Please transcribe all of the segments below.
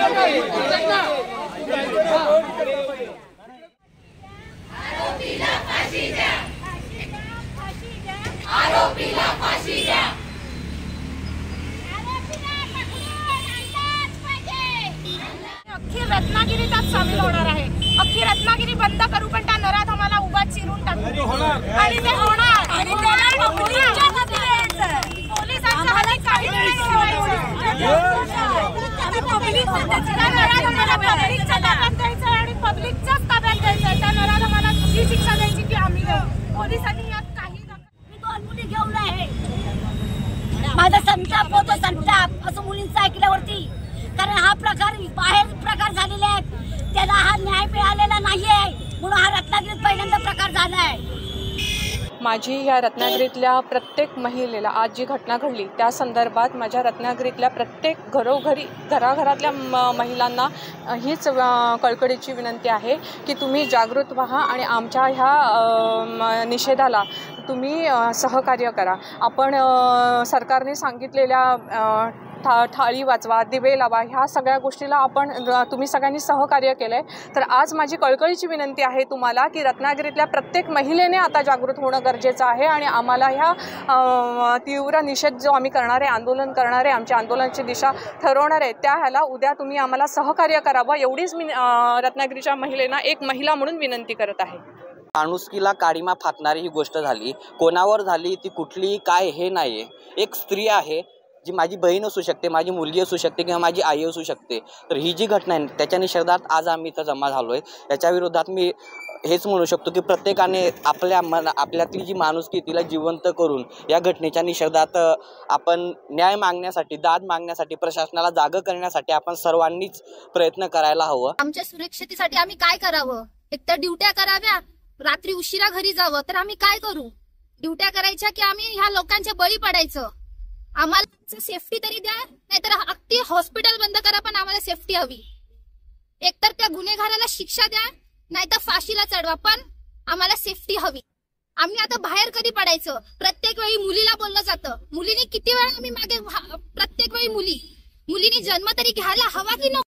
आरोपीला फाशी द्या। अख्खी रत्नागिरी त्यात सामील होणार आहे। अख्खी रत्नागिरी बंद करू पण त्या नरात आम्हाला उभा चिरून टाकू आणि ते होणार आणि त्याला पोलिसांच्या हाती द्यायचं। पोलिसांच्या हाती काही नाही पब्लिकच्या ताब्यात द्यायचं आणि पब्लिकच्याच ताब्यात द्यायचं। त्या नरात आम्हाला जी शिक्षा द्यायची ती आम्ही देऊ। पोलिसांनी यात काही मी 2 मुली घेऊन आहे। माझा संताप होतो, संताप असं मुलींचं ऐकल्यावरती, कारण हा प्रकार बाहेर प्रकार झालेला आहे, त्याला हा न्याय मिळालेला नाहीये म्हणून हा रत्नागिरीत पहिल्यांदा प्रकार झालाय। माझी या रत्नागिरीतल्या प्रत्येक महिलेला आज जी घटना घडली त्या संदर्भात माझ्या रत्नागिरीतल्या प्रत्येक घराघरातल्या महिलांना हीच कळकळीची विनंती आहे की तुम्ही जागृत व्हा आणि आमच्या ह्या निषेधाला तुम्ही सहकार्य करा। आपण सरकारने सांगितलेल्या थाळी वाचवा, दिवे लावा, ह्या सगळ्या गोष्टीला तुम्ही सगळ्यांनी सहकार्य केलं आहे। तर आज माझी कळकळीची विनंती आहे तुम्हाला की रत्नागिरीतल्या प्रत्येक महिलेने आता जागृत होणं गरजेचं आहे आणि आम्हाला ह्या तीव्र निषेध जो आम्ही करणार आहे, आंदोलन करणार आहे, आमच्या आंदोलनाची दिशा ठरवणार आहे, त्या ह्याला उद्या तुम्ही आम्हाला सहकार्य करावं एवढीच मी रत्नागिरीच्या महिलेना एक महिला म्हणून विनंती करत आहे। माणुसकीला काळीमा फासणारी ही गोष्ट झाली, कोणावर झाली ती कुठली काय हे नाही। एक स्त्री आहे जी माझी बहीण असू शकते, माझी मुलगी असू शकते किंवा माझी आई असू शकते, तर ही जी घटना आहे त्याच्या निषेधात आज आम्ही इथं जमा झालो आहे। याच्या विरोधात मी हेच म्हणू शकतो की प्रत्येकाने आपल्यातली जी माणुसकी तिला जिवंत करून या घटनेच्या निषेधात आपण न्याय मागण्यासाठी, दाद मागण्यासाठी, प्रशासनाला जागं करण्यासाठी आपण सर्वांनीच प्रयत्न करायला हवं। आमच्या सुरक्षेसाठी आम्ही काय करावं? एकतर ड्युट्या कराव्या, रात्री उशिरा घरी जावं, तर आम्ही काय करू? ड्युट्या करायच्या की आम्ही ह्या लोकांच्या बळी पडायचं? आम्हाला सेफ्टी तरी द्या, नाहीतर अगदी हॉस्पिटल बंद करा, पण आम्हाला सेफ्टी हवी। एकतर त्या गुन्हेगाराला शिक्षा द्या, नाहीतर फाशीला चढवा, पण आम्हाला सेफ्टी हवी। आम्ही आता बाहेर कधी पडायचं? प्रत्येक वेळी मुलीला बोललं जातं, मुलीने किती वेळा आम्ही मागे, प्रत्येक वेळी मुलीने जन्म तरी घ्यायला हवा की नको?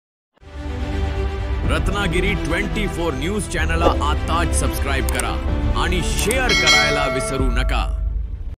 रत्नागिरी 24 न्यूज चॅनलला आताच सबस्क्राइब करा आणि शेअर करायला विसरू नका।